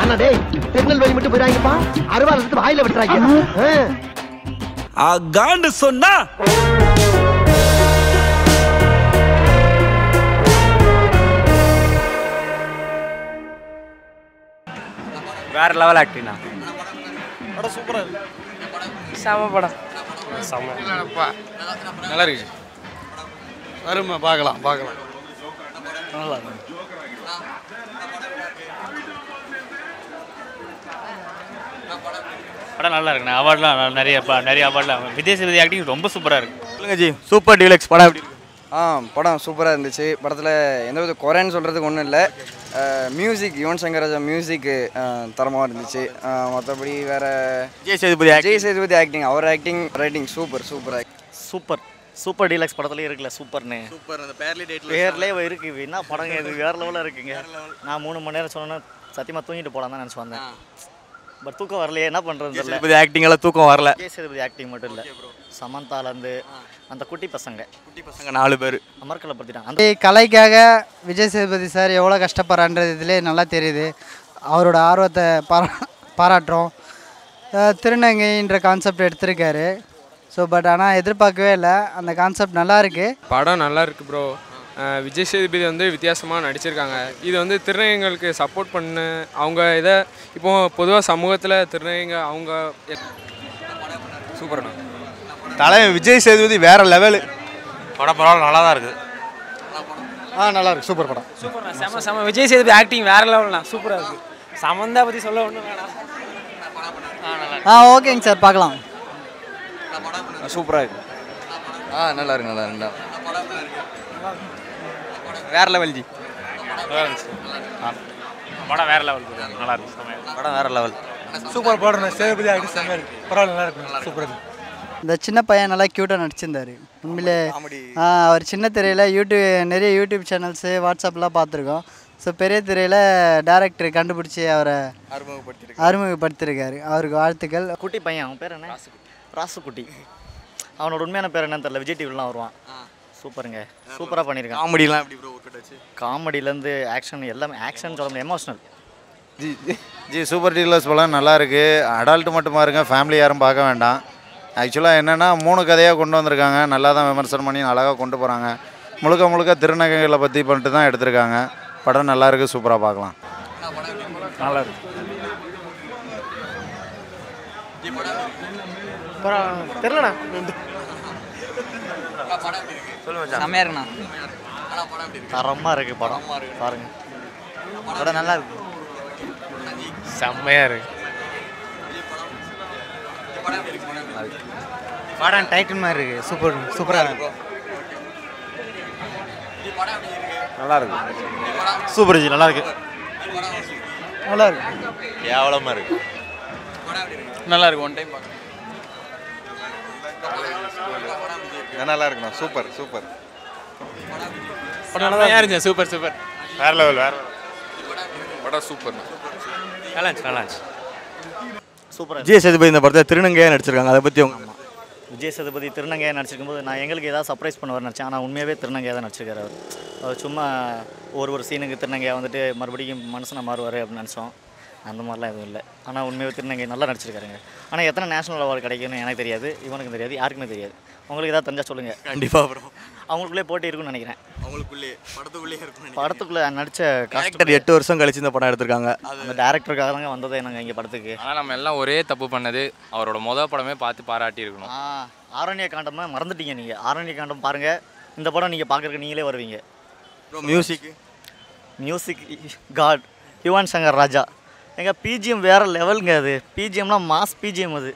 அண்ணா டேய் திருநெல்வேலி மட்டும் போயிடாங்கப்பா அறுவாள் எடுத்து வாயில விட்டுறாங்க காண்டு சொன்னா வேற லெவல் ஆக்டிங்ண்ணா படம் சூப்பரா இருக்கு செம படம் செம நல்லா இருக்கு அருமை பார்க்கலாம் நல்லா இருக்கு படம் நல்லா இருக்குண்ணா அவார்ட்லாம் நிறைய அவார்ட்லாம் விஜய் சேதுபதி ஆக்டிங் ரொம்ப சூப்பராக இருக்கு. சொல்லுங்க ஜி சூப்பர் டீலக்ஸ் படம் எப்படி இருக்கு? படம் சூப்பராக இருந்துச்சு. படத்தில் எந்த வித குறைன்னு சொல்கிறதுக்கு ஒன்றும் இல்லை. மியூசிக் யுவன் சங்கர் ராஜா மியூசிக்கு தரமாக இருந்துச்சு. மற்றபடி வேறு விஜய் சேதுபதி ஆக்டிங் அவர் ரைட்டிங் சூப்பர் டீலக்ஸ் படத்துலேயே இருக்குல்ல சூப்பர்னு அந்த பேர்லேயே இருக்குது. என்ன படங்க இது வேறு லெவலில் இருக்குங்க. நான் 3 மணி நேரம் சொன்னேன்னா சத்தியமாக தூங்கிட்டு போகலாம் தான் நினச்சி வந்தேன். பட் தூக்கம் வரலையே, என்ன பண்ணுறது தெரியல. ஆக்டிங் எல்லாம் தூக்கம் வரல. விஜய் சேதுபதி ஆக்டிங் மட்டும் இல்லை, சமந்தாலேருந்து அந்த குட்டி பசங்க 4 பேர் அமர்க்கலப்படுத்திட்டாங்க. அந்த கலைக்காக விஜய் சேதுபதி சார் எவ்வளோ கஷ்டப்படுறான்றது இதிலே நல்லா தெரியுது. அவரோட ஆர்வத்தை பாராட்டுறோம். திருநங்கைன்ற கான்செப்ட் எடுத்திருக்காரு. ஸோ பட் ஆனால் எதிர்பார்க்கவே இல்லை. அந்த கான்செப்ட் நல்லா இருக்குது. படம் நல்லா இருக்குது ப்ரோ. விஜய் சேதுபதி வந்து வித்தியாசமாக நடிச்சிருக்காங்க. இது வந்து திருநங்கைகளுக்கு சப்போர்ட் பண்ண அவங்க இதை இப்போது பொதுவாக சமூகத்தில் திருநங்கைங்க அவங்க சூப்பர்ண்ணா. தலைவர் விஜய் சேதுபதி வேற லெவலு. படம் பரவாயில்ல, நல்லா தான் இருக்குது. நல்லா இருக்கு. சூப்பர் படம். சூப்பர்ண்ணா, செம விஜய் சேதுபதி ஆக்டிங் வேற லெவல்ண்ணா, சூப்பராக இருக்குது. சமந்தா பற்றி சொல்ல ஒன்றும் வேணாம். ஓகேங்க சார், பார்க்கலாம். சூப்பராக இருக்கு. நல்லா இருக்கு. வேற லெவல் ஜி. படம் வேற லெவல், நல்லா இருக்கு. படம் வேற லெவல். சூப்பர் படம். சேதுபதி ஆக்டிங் செம்மையா இருக்கு. பரவாயில்ல, நல்லா இருக்கு. சூப்பராக இருக்கு. இந்த சின்ன பையன் நல்லா க்யூட்டாக நடிச்சிருந்தார் உண்மையிலே. அவர் சின்ன திரையில் நிறைய யூடியூப் சேனல்ஸு வாட்ஸ்அப்லாம் பார்த்துருக்கோம். ஸோ பெரிய திரையில் டேரக்டர் கண்டுபிடிச்சி அவரை அறிமுகப்படுத்திருக்காரு. அவருக்கு வாழ்த்துக்கள். குட்டி பையன், அவன் பேர் என்ன? ராசுக்குட்டி. அவனோட உண்மையான பேர் என்னன்னு தெரியல. விஜய் டிவிலாம் வருவான். சூப்பருங்க, சூப்பராக பண்ணியிருக்கான். காமெடிலாம் எப்படி ப்ரோ ஒர்க் அவுட் ஆச்சு? காமெடியிலேருந்து ஆக்ஷன் எல்லாமே, ஆக்ஷன் சொல்ல முடியாது, எமோஷனல். ஜி சூப்பர் டீலர்ஸ் படம் நல்லா இருக்குது. அடல்ட்டு மட்டும் பாருங்க, ஃபேமிலி யாரும் பார்க்க வேண்டாம். ஆக்சுவலாக என்னென்னா 3 கதையாக கொண்டு வந்திருக்காங்க. நல்லா தான் விமர்சனம் பண்ணி அழகாக கொண்டு போகிறாங்க. முழுக்க திருநங்கைகளை பற்றி பண்ணிட்டு தான் எடுத்திருக்காங்க. படம் நல்லா இருக்குது, சூப்பராக பார்க்கலாம். நல்லா இருக்கு. தெரியலண்ணா, செம்மையாக இருக்குண்ணா. தரமாக இருக்குது படம், பாருங்க. படம் நல்லா இருக்கு, செம்மையாக இருக்கு. படம் டைட்டில் மாதிரி இருக்குது. சூப்பராக இருக்கு. நல்லா இருக்கு. சூப்பர் ஜி, நல்லா இருக்கு. கேவலமாக இருக்கு. நல்லா இருக்கு. ஒன் டைம் பார்க்கலாம். நல்லா இருக்குண்ணா. சூப்பர் படம் நல்லா இருந்துச்சு. சூப்பர் வேற லெவல். படம் சூப்பர். நல்லா இருந்துச்சு. சூப்பராக. விஜய் சேதுபதி இந்த படத்தை திருநங்கையாக நடிச்சிருக்காங்க. அதை பற்றி அவங்க விஜய் சேதுபதி திருநங்கையாக நடிச்சிருக்கும்போது நான் எங்களுக்கு ஏதாவது சர்ப்ரைஸ் பண்ணுவார் நினச்சேன். ஆனால் உண்மையாகவே திருநங்கையாக தான் நடிச்சிருக்காரு அவர். சும்மா ஒரு சீனுக்கு திருநங்கையாக வந்துட்டு மறுபடியும் மனுஷனை மாறுவார் அப்படின்னு நினச்சோம். அந்த மாதிரிலாம் எதுவும் இல்லை. ஆனால் உண்மையாகவே திருநங்கை நல்லா நடிச்சிருக்காருங்க. ஆனால் எத்தனை நேஷனல் அவார்டு கிடைக்குன்னு எனக்கு தெரியாது, இவனுக்கும் தெரியாது, யாருக்குமே தெரியாது. உங்களுக்கு ஏதாவது தெரிஞ்சால் சொல்லுங்கள். கண்டிப்பாக ப்ரோ. அவங்களுக்குள்ளே போட்டி இருக்குன்னு நினைக்கிறேன். படத்துக்குள்ளே நடித்த கரெக்டாக 8 வருஷம் கழிச்சு இந்த படம் எடுத்திருக்காங்க. அந்த டேரக்டருக்காக தாங்க வந்ததே நாங்கள் இங்கே படத்துக்கு. ஆனால் நம்ம எல்லாம் ஒரே தப்பு பண்ணது, அவரோட மொதல் படமே பார்த்து பாராட்டி இருக்கணும். ஆரண்ய காண்டமாக மறந்துட்டீங்க நீங்கள். ஆரண்ய காண்டம் பாருங்கள். இந்த படம் நீங்கள் பார்க்குறதுக்கு நீங்களே வருவீங்க. Music God Yuvan Shankar Raja. எங்கள் பிஜிஎம் வேறு லெவலுங்க. அது பிஜிஎம்லாம் மாஸ் பிஜிஎம். அது